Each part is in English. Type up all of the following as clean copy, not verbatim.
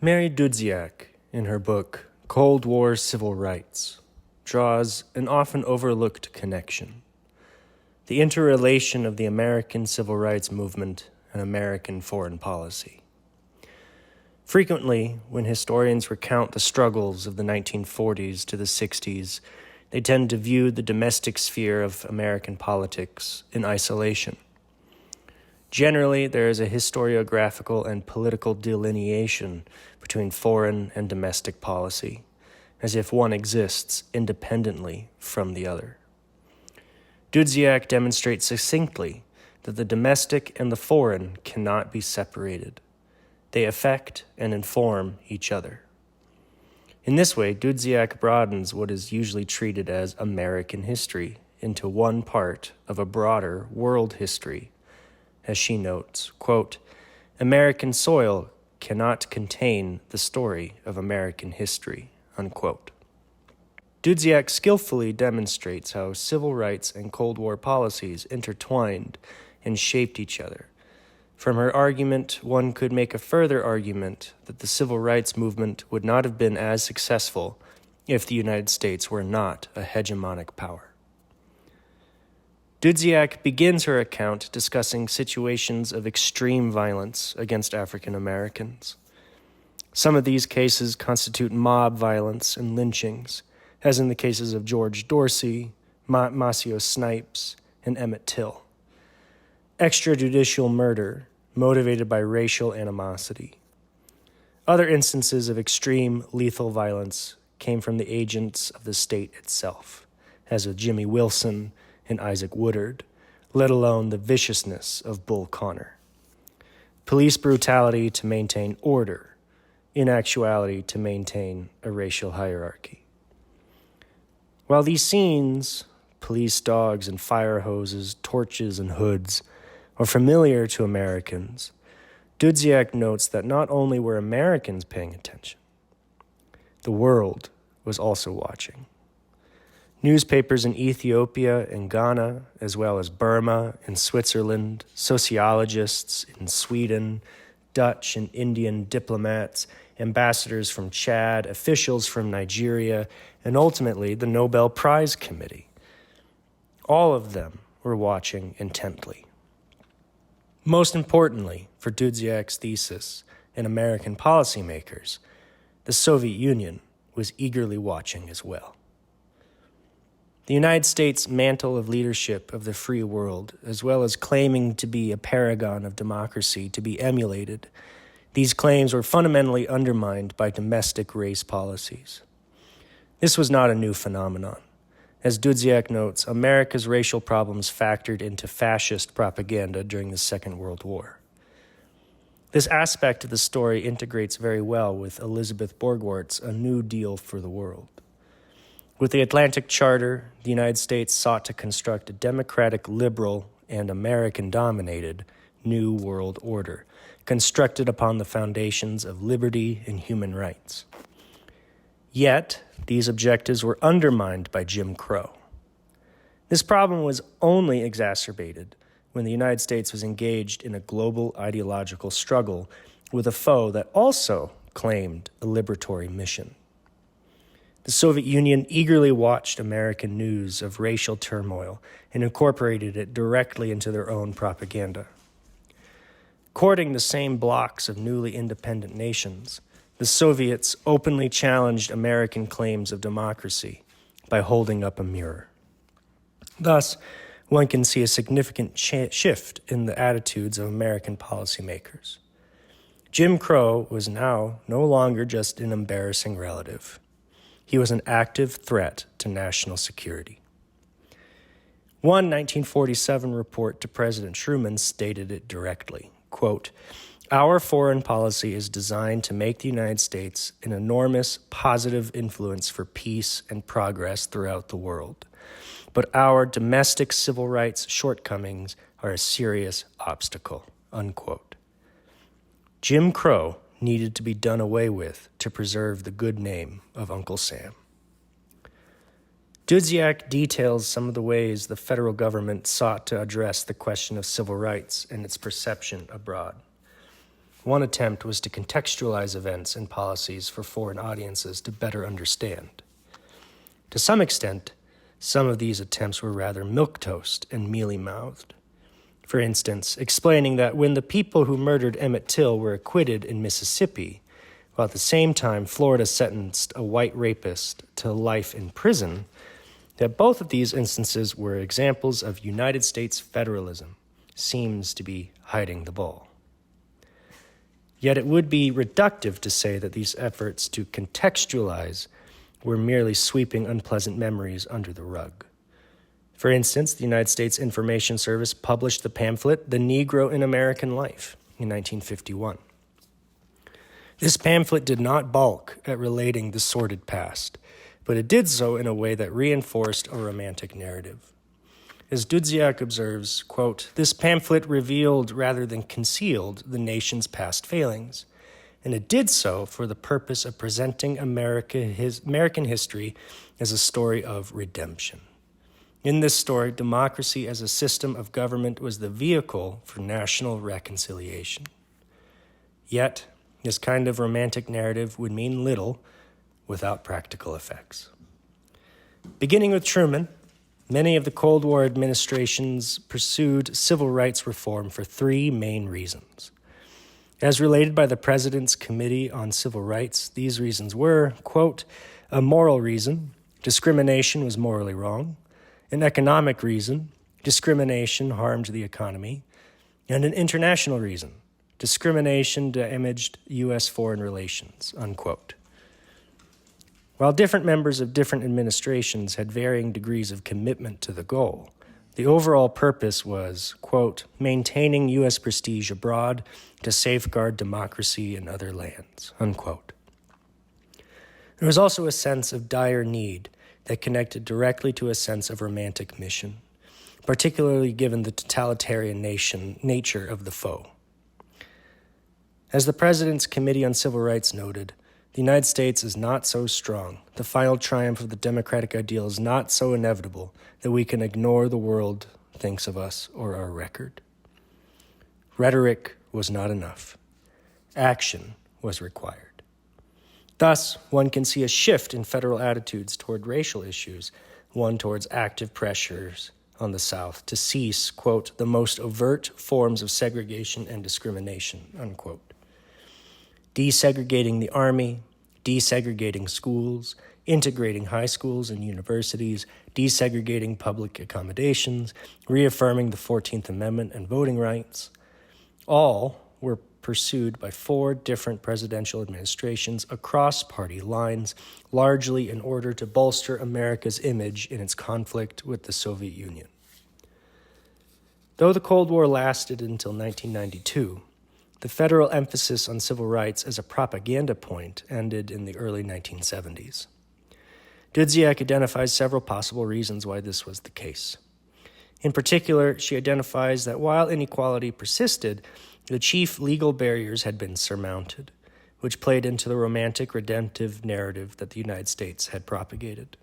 Mary Dudziak, in her book Cold War Civil Rights, draws an often overlooked connection: the interrelation of the American civil rights movement and American foreign policy. Frequently, when historians recount the struggles of the 1940s to the 60s, they tend to view the domestic sphere of American politics in isolation. Generally, there is a historiographical and political delineation between foreign and domestic policy, as if one exists independently from the other. Dudziak demonstrates succinctly that the domestic and the foreign cannot be separated. They affect and inform each other. In this way, Dudziak broadens what is usually treated as American history into one part of a broader world history. As she notes, quote, "American soil cannot contain the story of American history," unquote. Dudziak skillfully demonstrates how civil rights and Cold War policies intertwined and shaped each other. From her argument, one could make a further argument that the civil rights movement would not have been as successful if the United States were not a hegemonic power. Dudziak begins her account discussing situations of extreme violence against African Americans. Some of these cases constitute mob violence and lynchings, as in the cases of George Dorsey, Maceo Snipes, and Emmett Till. Extrajudicial murder motivated by racial animosity. Other instances of extreme lethal violence came from the agents of the state itself, as with Jimmy Wilson and Isaac Woodard, let alone the viciousness of Bull Connor. Police brutality to maintain order, in actuality to maintain a racial hierarchy. While these scenes, police dogs and fire hoses, torches and hoods, are familiar to Americans, Dudziak notes that not only were Americans paying attention, the world was also watching. Newspapers in Ethiopia and Ghana, as well as Burma and Switzerland, sociologists in Sweden, Dutch and Indian diplomats, ambassadors from Chad, officials from Nigeria, and ultimately the Nobel Prize Committee. All of them were watching intently. Most importantly, for Dudziak's thesis and American policymakers, the Soviet Union was eagerly watching as well. The United States' mantle of leadership of the free world, as well as claiming to be a paragon of democracy to be emulated, these claims were fundamentally undermined by domestic race policies. This was not a new phenomenon. As Dudziak notes, America's racial problems factored into fascist propaganda during the Second World War. This aspect of the story integrates very well with Elizabeth Borgwart's A New Deal for the World. With the Atlantic Charter, the United States sought to construct a democratic, liberal, and American-dominated New World Order, constructed upon the foundations of liberty and human rights. Yet, these objectives were undermined by Jim Crow. This problem was only exacerbated when the United States was engaged in a global ideological struggle with a foe that also claimed a liberatory mission. The Soviet Union eagerly watched American news of racial turmoil and incorporated it directly into their own propaganda. Courting the same blocs of newly independent nations, the Soviets openly challenged American claims of democracy by holding up a mirror. Thus, one can see a significant shift in the attitudes of American policymakers. Jim Crow was now no longer just an embarrassing relative. He was an active threat to national security. One 1947 report to President Truman stated it directly, quote, "Our foreign policy is designed to make the United States an enormous positive influence for peace and progress throughout the world. But our domestic civil rights shortcomings are a serious obstacle," unquote. Jim Crow needed to be done away with to preserve the good name of Uncle Sam. Dudziak details some of the ways the federal government sought to address the question of civil rights and its perception abroad. One attempt was to contextualize events and policies for foreign audiences to better understand. To some extent, some of these attempts were rather milquetoast and mealy-mouthed. For instance, explaining that when the people who murdered Emmett Till were acquitted in Mississippi, while at the same time Florida sentenced a white rapist to life in prison, that both of these instances were examples of United States federalism seems to be hiding the ball. Yet it would be reductive to say that these efforts to contextualize were merely sweeping unpleasant memories under the rug. For instance, the United States Information Service published the pamphlet The Negro in American Life in 1951. This pamphlet did not balk at relating the sordid past, but it did so in a way that reinforced a romantic narrative. As Dudziak observes, quote, "This pamphlet revealed rather than concealed the nation's past failings, and it did so for the purpose of presenting American history as a story of redemption. In this story, democracy as a system of government was the vehicle for national reconciliation. Yet, this kind of romantic narrative would mean little without practical effects." Beginning with Truman, many of the Cold War administrations pursued civil rights reform for three main reasons. As related by the President's Committee on Civil Rights, these reasons were, quote, a moral reason, discrimination was morally wrong, an economic reason, discrimination harmed the economy, and an international reason, discrimination damaged U.S. foreign relations, unquote. While different members of different administrations had varying degrees of commitment to the goal, the overall purpose was, quote, maintaining U.S. prestige abroad to safeguard democracy in other lands, unquote. There was also a sense of dire need that connected directly to a sense of romantic mission, particularly given the totalitarian nature of the foe. As the President's Committee on Civil Rights noted, the United States is not so strong, the final triumph of the democratic ideal is not so inevitable that we can ignore the world thinks of us or our record. Rhetoric was not enough. Action was required. Thus, one can see a shift in federal attitudes toward racial issues, one towards active pressures on the South to cease, quote, the most overt forms of segregation and discrimination, unquote. Desegregating the Army, desegregating schools, integrating high schools and universities, desegregating public accommodations, reaffirming the 14th Amendment and voting rights, all were pursued by four different presidential administrations across party lines, largely in order to bolster America's image in its conflict with the Soviet Union. Though the Cold War lasted until 1992, the federal emphasis on civil rights as a propaganda point ended in the early 1970s. Dudziak identifies several possible reasons why this was the case. In particular, she identifies that while inequality persisted, the chief legal barriers had been surmounted, which played into the romantic redemptive narrative that the United States had propagated.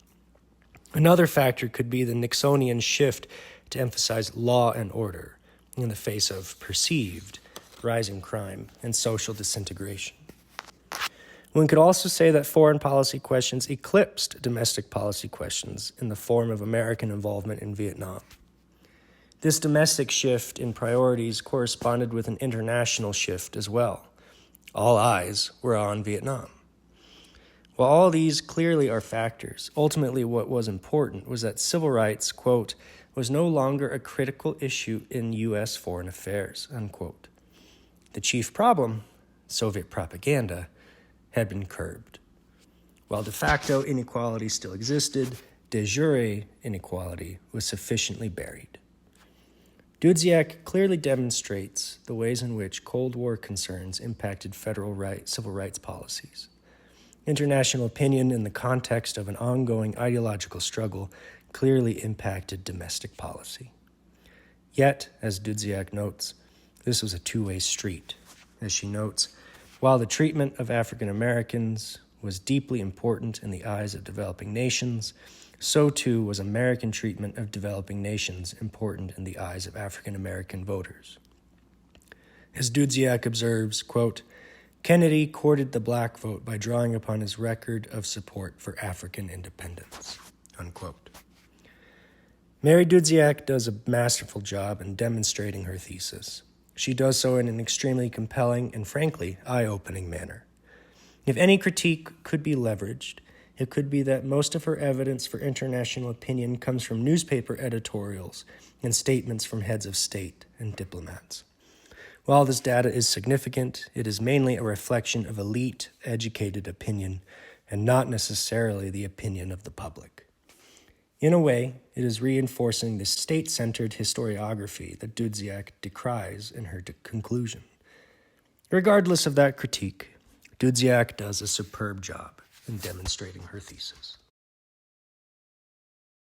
Another factor could be the Nixonian shift to emphasize law and order in the face of perceived rising crime and social disintegration. One could also say that foreign policy questions eclipsed domestic policy questions in the form of American involvement in Vietnam. This domestic shift in priorities corresponded with an international shift as well. All eyes were on Vietnam. While all these clearly are factors, ultimately what was important was that civil rights, quote, was no longer a critical issue in U.S. foreign affairs, unquote. The chief problem, Soviet propaganda, had been curbed. While de facto inequality still existed, de jure inequality was sufficiently buried. Dudziak clearly demonstrates the ways in which Cold War concerns impacted federal civil rights policies. International opinion in the context of an ongoing ideological struggle clearly impacted domestic policy. Yet, as Dudziak notes, this was a two-way street. As she notes, while the treatment of African Americans was deeply important in the eyes of developing nations, so too was American treatment of developing nations important in the eyes of African American voters. As Dudziak observes, quote, Kennedy courted the black vote by drawing upon his record of support for African independence, unquote. Mary Dudziak does a masterful job in demonstrating her thesis. She does so in an extremely compelling and, frankly, eye-opening manner. If any critique could be leveraged, it could be that most of her evidence for international opinion comes from newspaper editorials and statements from heads of state and diplomats. While this data is significant, it is mainly a reflection of elite, educated opinion and not necessarily the opinion of the public. In a way, it is reinforcing the state-centered historiography that Dudziak decries in her conclusion. Regardless of that critique, Dudziak does a superb job in demonstrating her thesis.